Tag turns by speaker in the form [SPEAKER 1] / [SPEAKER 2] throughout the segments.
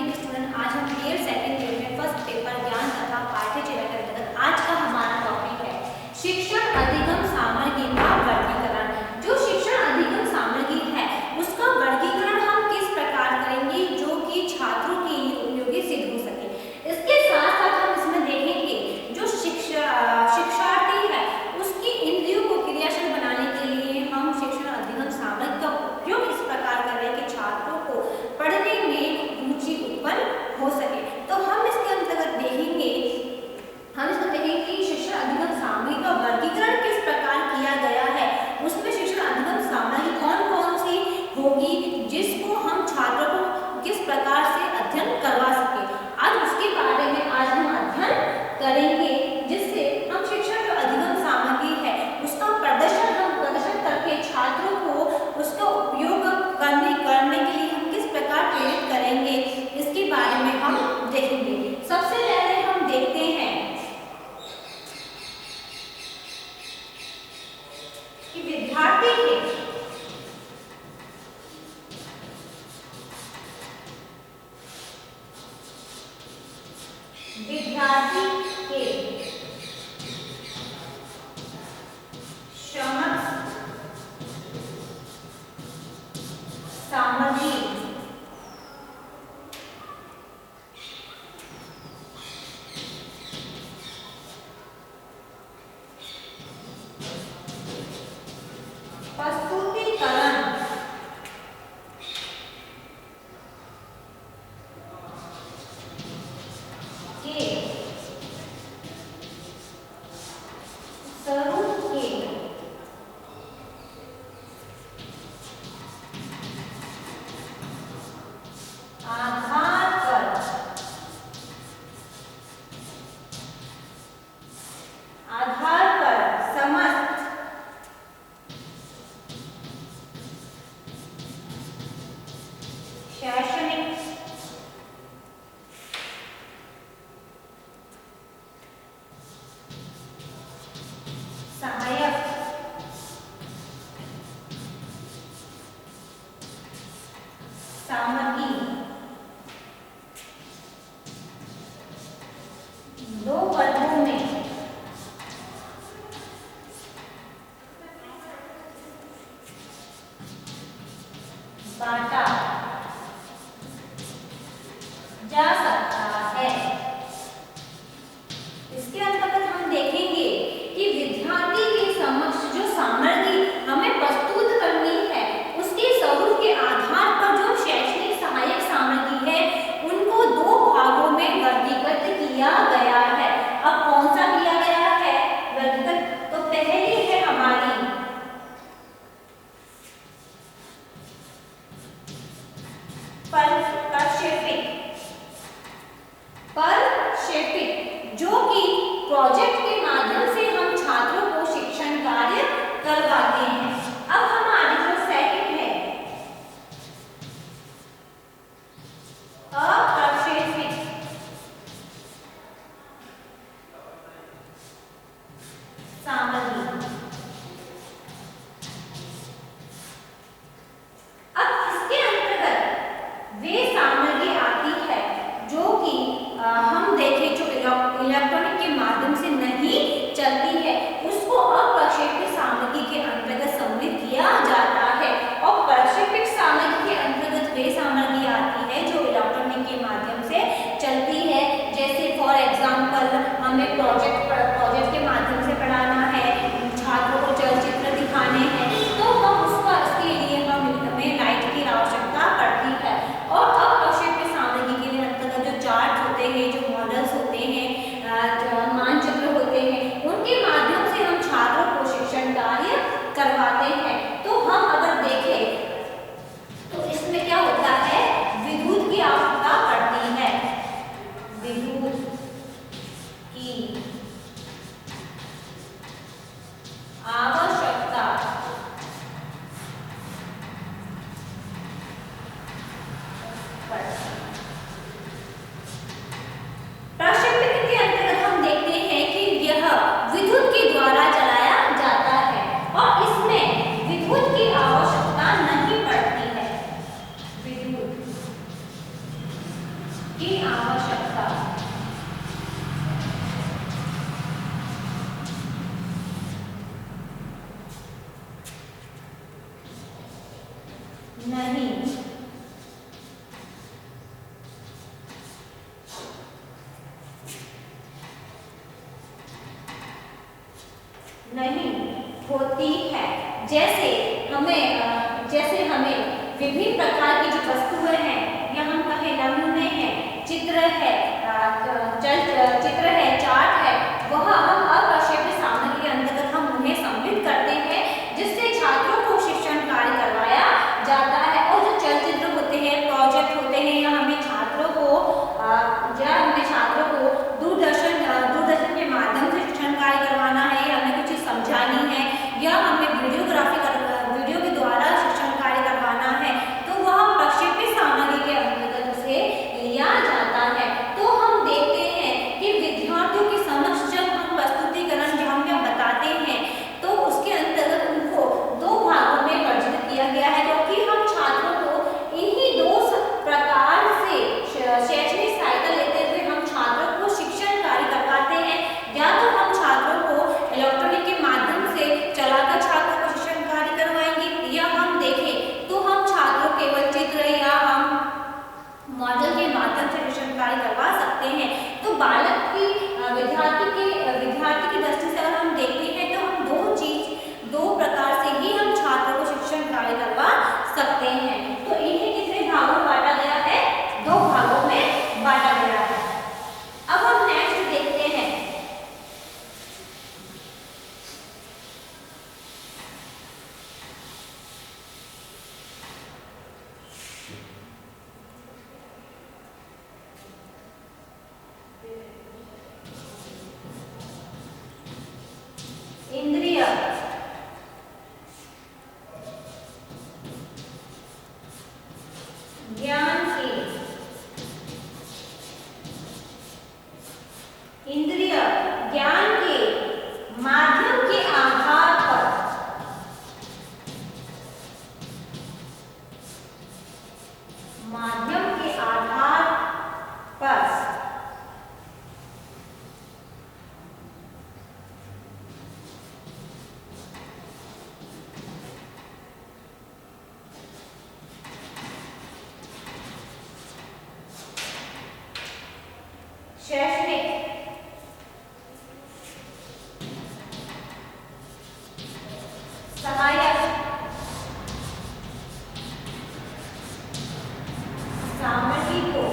[SPEAKER 1] Evening student. आज हम year second year में फर्स्ट पेपर ज्ञान तथा पाठ्यचर्या के अंतर्गत आज का हमारा टॉपिक है शिक्षण अधिगम सामग्री का वर्गीकरण। जो शिक्षण अधिगम सामग्री है उसका वर्गीकरण हम किस प्रकार करेंगे जो कि छात्रों के लिए उपयोगी सिद्ध हो सके। इसके साथ साथ हम इसमें देखेंगे जो शिक्षार्थी है उसकी इंद्रियों को क्रियाशील बनाने के लिए हम शिक्षण अधिगम सामग्री का उपयोग इस प्रकार करें कि छात्रों को पढ़ने में रुचि उत्पन्न हो सके। तो हम इसके अंतर्गत देखेंगे कि शिक्षण अधिगम सामग्री का वर्गीकरण किस प्रकार किया गया है। उसमें शिक्षण अधिगम सामग्री कौन कौन सी होगी जिसको हम छात्रों को किस प्रकार से अध्ययन करवा सके। आज उसके बारे में आज हम अध्ययन करेंगे जिससे हम शिक्षण जो अधिगम सामग्री है उसका प्रदर्शन करके छात्रों को उसका उपयोग करने के लिए हम किस प्रकार प्रेरित करेंगे इसके बारे में हम देखेंगे। सबसे पहले हम देखते हैं कि विद्यार्थी के समक्ष सामग्री प्रस्तुतिकरण के स्वरूप के आधार पर समस्त शैक्षणिक सहायक सामग्री दो वर्गों में बांटा जा सकता है। इसके अंतर्गत हम देखेंगे कि विद्यार्थी के समक्ष जो सामग्री हमें प्रस्तुत करनी है उसके स्वरूप के आधार पर जो शैक्षणिक सहायक सामग्री है उनको दो भागों में वर्गीकृत किया गया है। अब कौन सा किया गया है वर्गीकृत? तो पहली है हमारी प्रक्षेपित जो कि प्रोजेक्ट के माध्यम से हम छात्रों को शिक्षण कार्य करवाते हैं। अब हमारी जो सेकंड है अप्रक्षेपित सामग्री। अब इसके अंतर्गत वे सामग्री आती है जो कि हम देखें जो इलेक्ट्रॉनिक के माध्यम से नहीं चलती है उसको अप्रक्षेपित सामग्री के अंतर्गत सम्मिलित किया जाता है। और प्रक्षेपित सामग्री के अंतर्गत वे सामग्री आती है जो इलेक्ट्रॉनिक के माध्यम से चलती है। जैसे फॉर एग्जांपल हमें प्रोजेक्ट के माध्यम से पढ़ाना है, छात्रों को चलचित्र दिखाने हैं तो हम इसके लिए हमें लाइट की आवश्यकता पड़ती है। और अप्रक्षेपित सामग्री के अंतर्गत जो चार्ट होते हैं, जो मॉडल्स होते हैं, मानचित्र होते हैं उनके माध्यम से हम छात्रों को शिक्षण कार्य करवाते हैं। तो हम अगर देखें तो इसमें क्या होता है विद्युत की आवश्यकता पड़ती है। विद्युत की की आवश्यकता नहीं नहीं होती है। जैसे हमें विभिन्न प्रकार की जो वस्तुएं हैं या हम कहें नमूने हैं, चित्र है, चित्र है, चार्ट है, वह हम अप्रक्षेप्य सामग्री के अंतर्गत हम उन्हें सम्मिलित करते हैं, जिससे छात्रों को शिक्षण कार्य करवाया जाता है। और जो चलचित्र होते हैं, प्रोजेक्ट होते हैं, या हमें छात्रों को दूरदर्शन के माध्यम से शिक्षण कार्य करवाना है, या हमें कुछ समझानी है, या हमें वीडियो के द्वारा शिक्षण कार्य करवाना है, तो वह प्रक्षेप्य सामग्री के अंतर्गत उसे लिया जाता है। तो हम देखते हैं कि विद्यार्थियों के समक्ष जब हम प्रस्तुतिकरण बताते हैं, तो उसके अंतर्गत उनको दो भागों में वर्गीकृत किया गया है, क्योंकि हम छात्रों को इन्हीं दो प्रकार से शैक्षणिक सहायता लेते हुए हम छात्रों को शिक्षण कार्य करवाते हैं। या तो हम छात्रों को इलेक्ट्रॉनिक के माध्यम से चलाकर छात्रों को शिक्षण कार्य करवाएंगे, या हम देखें तो हम छात्रों केवल चित्र या हम मॉडल के माध्यम से शिक्षण कार्य करवा सकते हैं। तो विद्यार्थी की दृष्टि से अगर हम देखते हैं तो हम दो प्रकार से ही हम छात्रों को शिक्षण कार्य करवा सकते हैं। तो इन्हें कितने भागों में बांटा गया है? दो भागों में बांटा गया है। अब हम नेक्स्ट देखते हैं इंद्रिय ज्ञान के माध्यम के आधार पर शैक्षणिक सहायक सामग्री को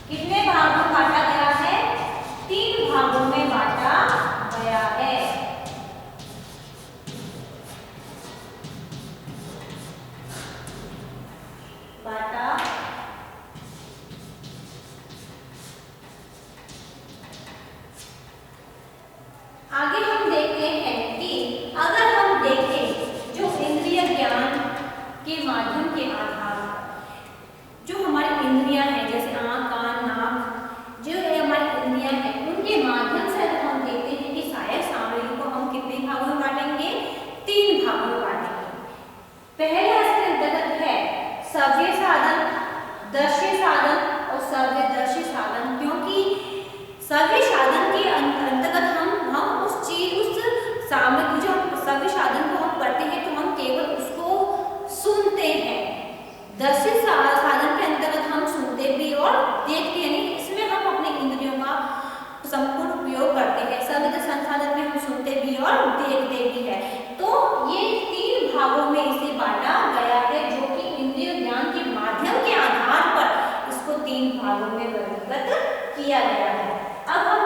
[SPEAKER 1] कितने भागों में बांटा गया है? 3 भागों में बांटा गया है। आगे हम देखते हैं कि अगर हम देखें जो इंद्रिय ज्ञान के माध्यम के आधार पर जो हमारी इंद्रियां हैं, जैसे आँख, कान, नाक, जो हमारी इंद्रियां हैं, उनके माध्यम से अगर हम देखते हैं कि सहायक सामग्री को हम कितने भागों में बांटेंगे? 3 भागों में बांटेंगे। पहला इसके अंतर्गत है श्रव्य साधन, दृश्य साधन और श्रव्य दृश्य साधन। क्योंकि श्रव्य साधन के अंतर्गत हम उस सामग्री जो श्रव्य साधन को हम करते हैं तो हम केवल उसको सुनते हैं। दृश्य साधन के अंतर्गत हम सुनते भी और देखते हैं, इसमें हम अपने इंद्रियों का संपूर्ण उपयोग करते हैं। श्रव्य संसाधन में हम सुनते भी और देखते भी है। तो ये 3 भागों में इसे बांटा गया है, जो कि इंद्रिय ज्ञान के माध्यम के आधार पर इसको 3 भागों में वर्गीकृत किया गया है। अब हम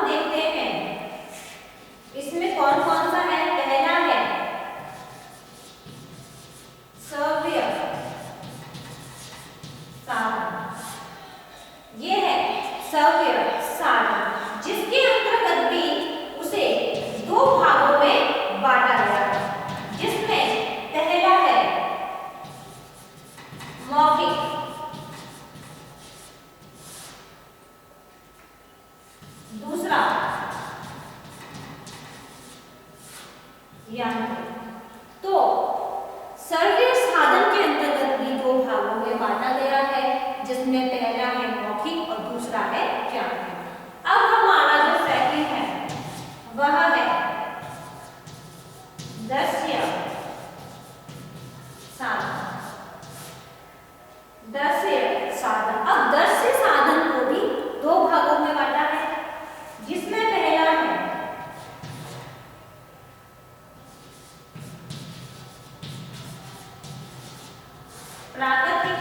[SPEAKER 1] प्राकृतिक,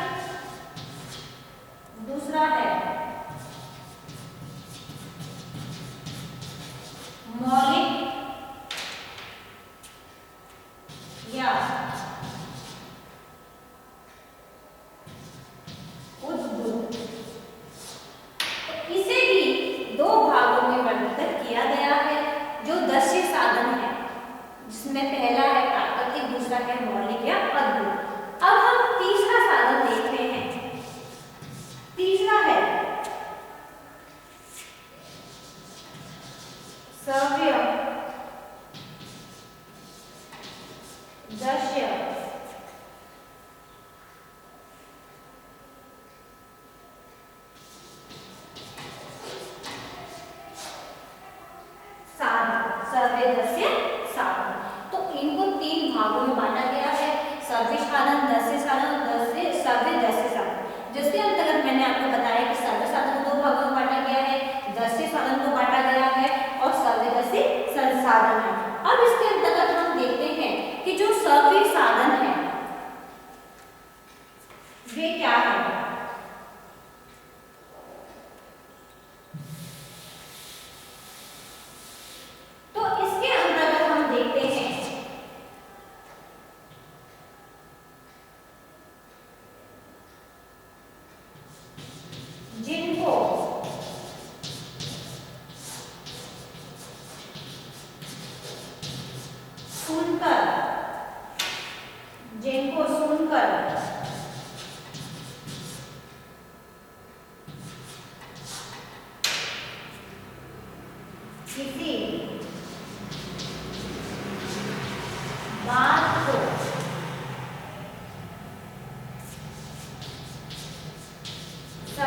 [SPEAKER 1] दूसरा है मौलिक या उद्भूत। इसे भी दो भागों में वर्गीकृत किया गया है। जो दृश्य साधन है जिसमें पहला है प्राकृतिक, दूसरा है मौलिक या अद्भुत। अब हम तीसरा साधन देखते हैं। तीसरा है श्रव्य दृश्य साधन, श्रव्य दृश्य साधन। तो इनको तीन भागों में बांटा गया है, श्रव्य साधन, दृश्य साधन, श्रव्य दृश्य साधन। जिसके अंतर्गत मैंने आपको बताया कि श्रव्य साधन को दो भागों में बांटा गया है, दृश्य साधन को बांटा गया है और श्रव्य दृश्य साधन है। अब इसके अंतर्गत हम देखते हैं कि जो श्रव्य साधन है वे क्या है। तो इसके अंतर्गत हम देखते हैं जिनको सुनकर किसी बात को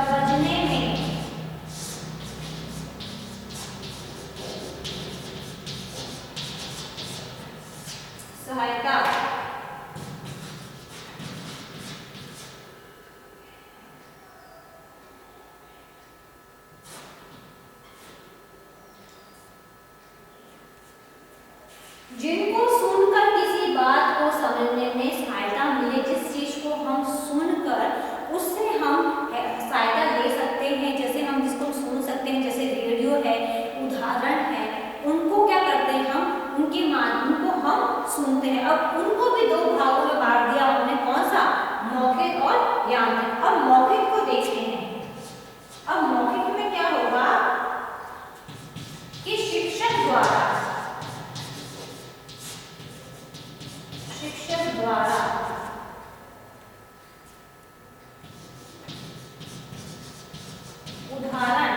[SPEAKER 1] समझने में सहायता जिनको सुनकर किसी बात को समझने में सहायता मिले, जिस चीज को हम सुनकर उससे हम सहायता ले सकते हैं, जैसे हम जिसको सुन सकते हैं जैसे रेडियो है, उदाहरण है, उनको क्या करते हैं हम उनके माध्यम को हम सुनते हैं। अब उनको भी दो भागों में बांट दिया हमने, कौन सा, मौखिक और यांत्रिक। अब मौखिक को देखते हैं। अब मौखिक में क्या होगा कि शिक्षक द्वारा उदाहरण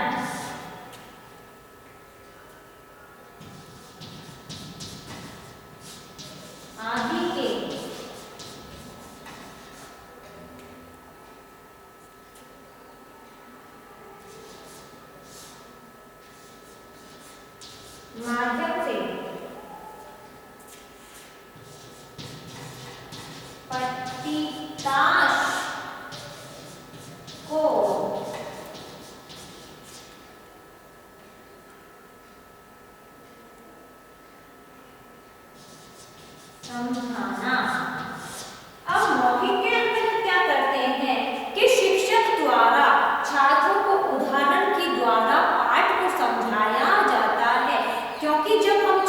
[SPEAKER 1] आदि के माध्यम से प्रकाश को समझाना। अब मौखिक के अंतर्गत क्या करते हैं कि शिक्षक द्वारा छात्रों को उदाहरण के द्वारा पाठ को समझाया जाता है, क्योंकि जब हम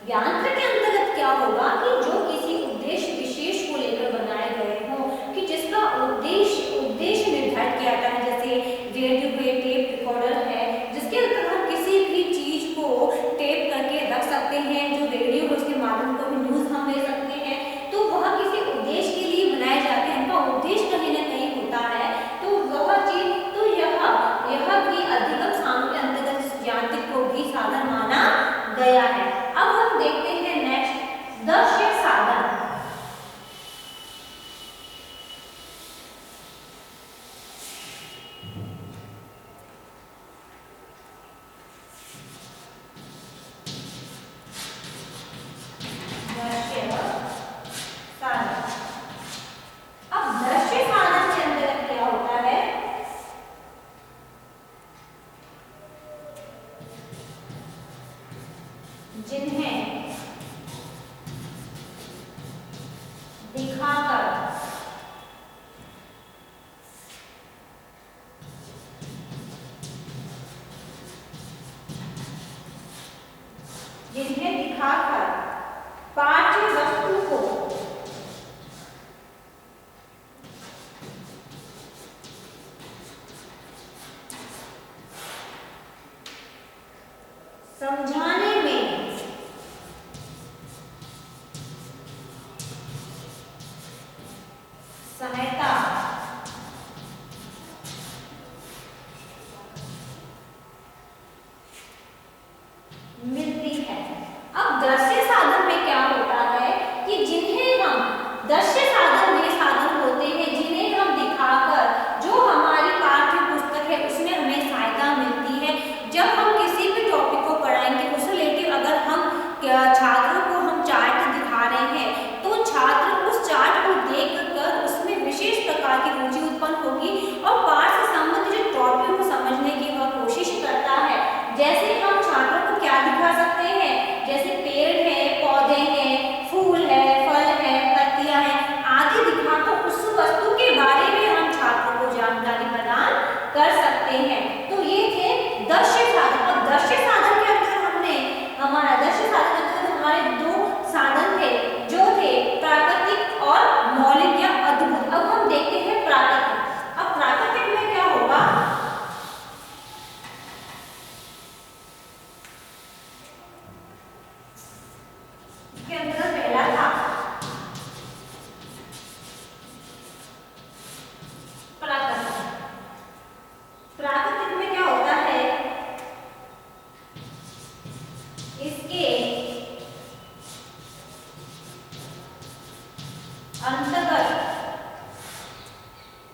[SPEAKER 1] यंत्र के अंतर्गत क्या होगा कि जो किसी उद्देश्य विशेष को लेकर बनाए गए हों, कि जिसका उद्देश्य निर्धारित किया जाता है, जैसे रेडियो है, टेप रिकॉर्डर है, जिसके अंदर हम किसी भी चीज को टेप करके रख सकते हैं, जो रेडियो है उसके माध्यम को भी न्यूज हम ले सकते हैं, तो वह किसी उद्देश्य के लिए बनाए जाते हैं, उनका उद्देश्य कहीं ना कहीं होता है, तो वह चीज तो यह भी अधिगम सामग्री के अंतर्गत यांत्रिक को भी साधन माना गया है। अब हम देखते हैं नेक्स्ट दृश्य साधन। अब दृश्य साधन के अंतर्गत क्या होता है, जिन्हें दिखाकर पाठ्य वस्तु को समझाने में सहायता मिलती है। अब दृश्य साधन में क्या होता है कि जिन्हें हम दृश्य साधन वे साधन होते हैं जिन्हें हम दिखाकर जो हमारी पाठ्य पुस्तक है उसमें हमें सहायता मिलती है। जब हम किसी भी टॉपिक को पढ़ाएंगे उस रिलेटिव अगर हम छात्रों को हम चार्ट दिखा रहे हैं तो छात्र उस चार्ट को देखकर उसमें विशेष प्रकार की रुचि उत्पन्न होगी और पाठ से संबंधित जो टॉपिक को समझने की वह कोशिश करता है। जैसे हम छात्रों को क्या दिखा सकते हैं, जैसे पेड़ है, पौधे हैं, फूल है, फल है, पत्तियां हैं आदि दिखाकर उस वस्तु के बारे में हम छात्रों को जानकारी प्रदान कर सकते हैं। तो ये थे दृश्य साधन। और दृश्य साधन के अंदर हमने हमारा दृश्य साधन के अंदर हमारे दो साधन थे जो थे प्राकृतिक और मौलिक या अद्भुत। अब हम देखते हैं प्राकृतिक। अब प्राकृतिक में क्या होगा, के अंदर पहला था प्राकृतिक। प्राकृतिक में क्या होता है,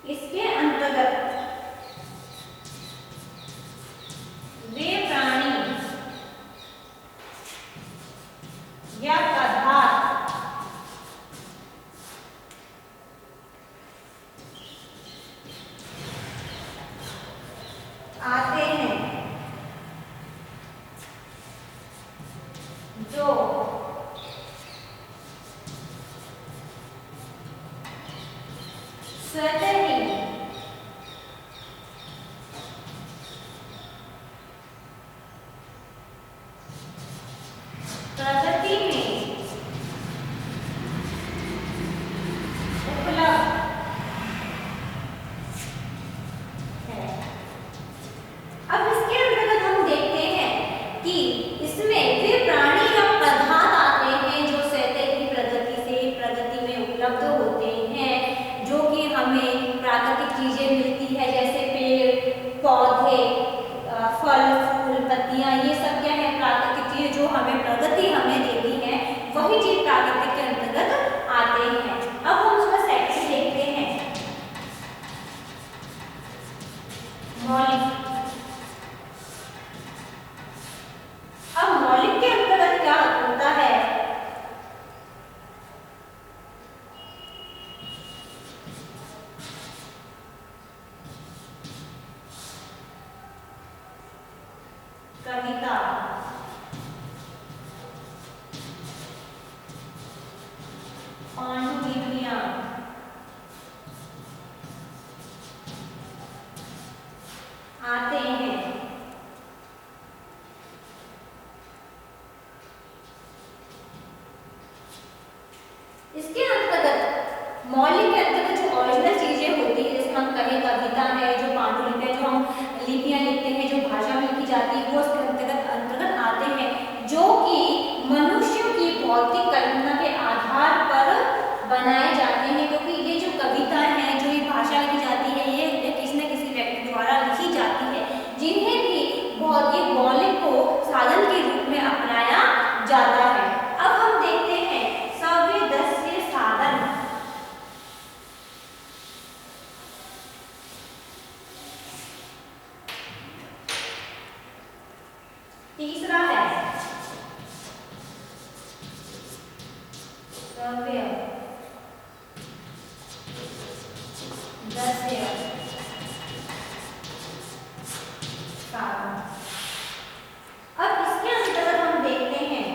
[SPEAKER 1] इसके अंतर्गत वे प्राणी या पदार्थ आते हैं जो स्वतः ही प्रगति में उपलब्ध है। अब इसके अंतर्गत हम देखते हैं कि इसमें वे प्राणी या पदार्थ आते हैं जो स्वतः ही प्रगति में उपलब्ध होते हैं, जो कि हमें प्राकृतिक चीजें मिलती है जैसे पेड़, पौधे, फल, फूल, पत्तियां, ये सब क्या है प्राकृतिक चीजें जो हमें प्रगति हमें देती है, वही चीज प्राकृतिक के अंतर्गत आते हैं। अब हम उसका सेक्शन देखते हैं मौलिक। अब मौलिक के अंतर्गत क्या होता है, कविता, पांडुलिपियां, आते हैं। तीसरा है श्रव्य दृश्य श्रावण। अब इसके अंतर्गत हम देखते हैं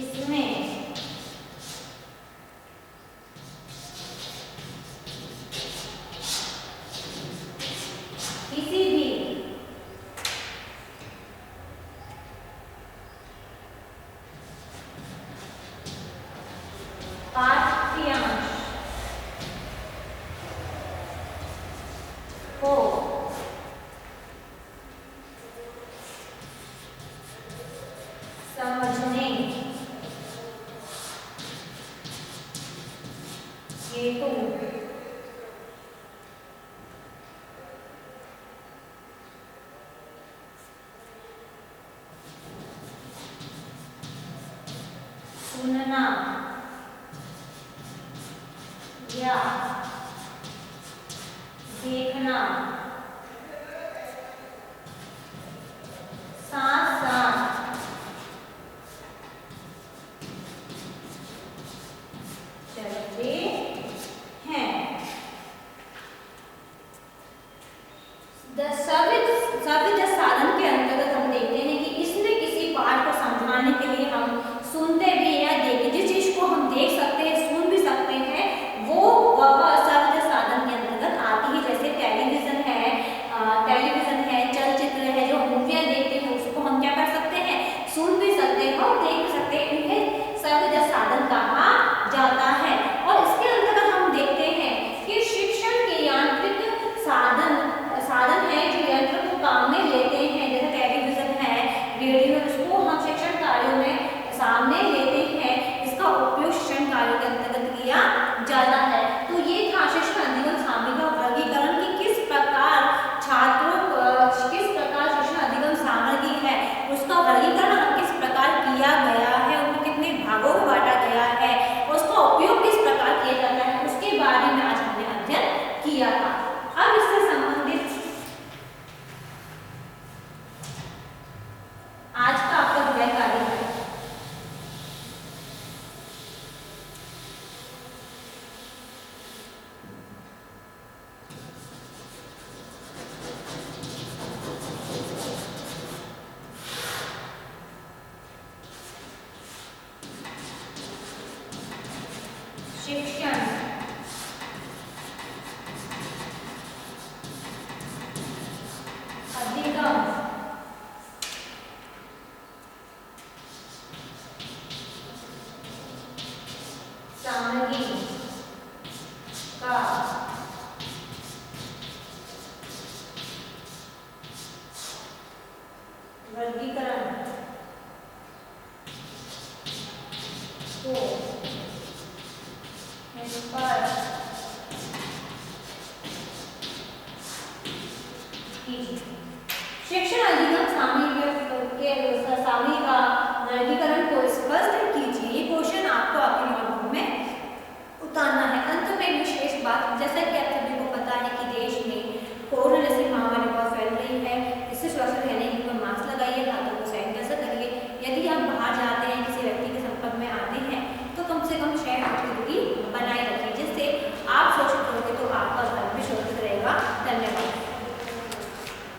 [SPEAKER 1] इसमें किसी भी पाठ्यांश को समझने हेतु सुनना या देखना